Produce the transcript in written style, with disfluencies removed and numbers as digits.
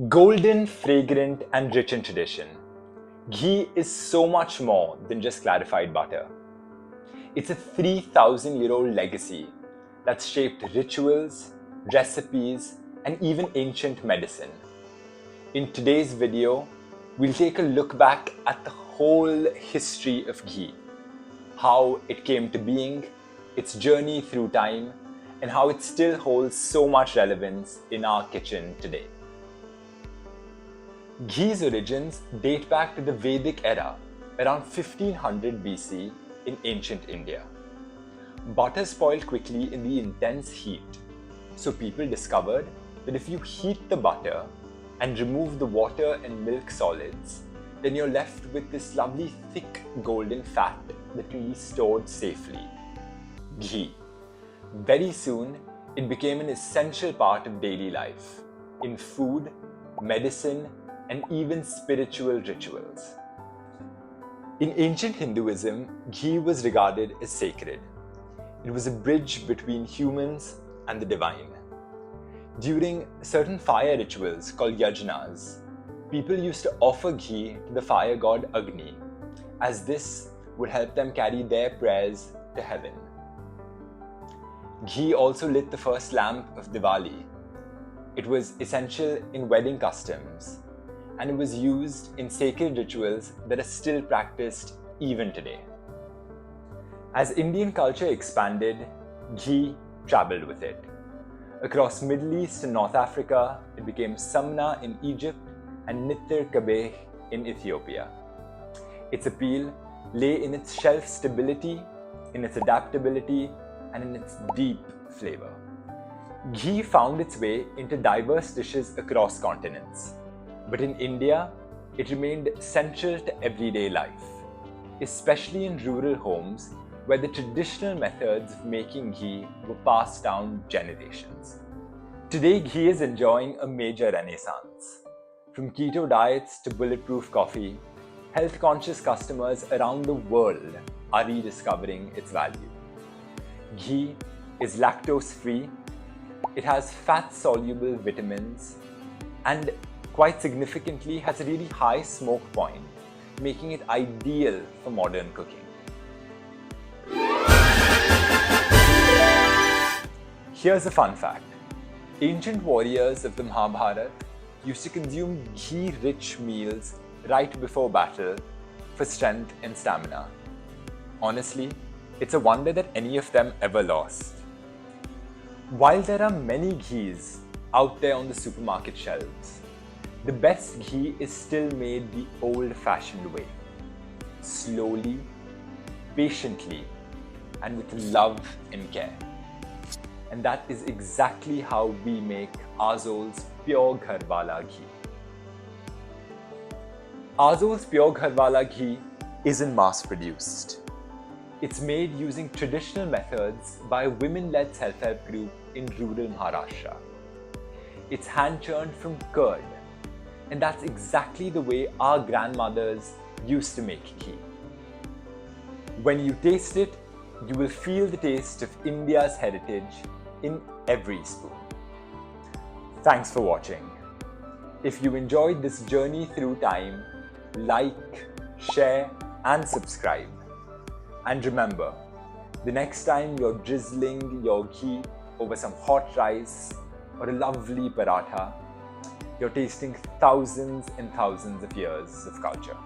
Golden, fragrant, and rich in tradition, ghee is so much more than just clarified butter. It's a 3,000-year-old legacy that's shaped rituals, recipes, and even ancient medicine. In today's video, we'll take a look back at the whole history of ghee, how it came to being, its journey through time, and how it still holds so much relevance in our kitchen today. Ghee's origins date back to the Vedic era, around 1500 BC in ancient India. Butter spoiled quickly in the intense heat, so people discovered that if you heat the butter and remove the water and milk solids, then you're left with this lovely thick golden fat that can be stored safely. Ghee. Very soon, it became an essential part of daily life, in food, medicine, and even spiritual rituals. In ancient Hinduism, ghee was regarded as sacred. It was a bridge between humans and the divine. During certain fire rituals called yajnas, people used to offer ghee to the fire god Agni, as this would help them carry their prayers to heaven. Ghee also lit the first lamp of Diwali. It was essential in wedding customs, and it was used in sacred rituals that are still practiced even today. As Indian culture expanded, ghee traveled with it. Across Middle East and North Africa, it became samna in Egypt and nitr kabeh in Ethiopia. Its appeal lay in its shelf stability, in its adaptability, and in its deep flavor. Ghee found its way into diverse dishes across continents. But in India, it remained central to everyday life, especially in rural homes where the traditional methods of making ghee were passed down generations. Today, ghee is enjoying a major renaissance. From keto diets to bulletproof coffee, health-conscious customers around the world are rediscovering its value. Ghee is lactose-free, it has fat-soluble vitamins, and quite significantly has a really high smoke point, making it ideal for modern cooking. Here's a fun fact. Ancient warriors of the Mahabharata used to consume ghee-rich meals right before battle for strength and stamina. Honestly, it's a wonder that any of them ever lost. While there are many ghees out there on the supermarket shelves, the best ghee is still made the old-fashioned way. Slowly, patiently, and with love and care. And that is exactly how we make Aazol's pure Gharwala ghee. Aazol's pure Gharwala ghee isn't mass-produced. It's made using traditional methods by a women-led self-help group in rural Maharashtra. It's hand-churned from curd, and that's exactly the way our grandmothers used to make ghee. When you taste it, you will feel the taste of India's heritage in every spoon. Thanks for watching. If you enjoyed this journey through time, like, share, and subscribe. And remember, the next time you're drizzling your ghee over some hot rice or a lovely paratha, you're tasting thousands and thousands of years of culture.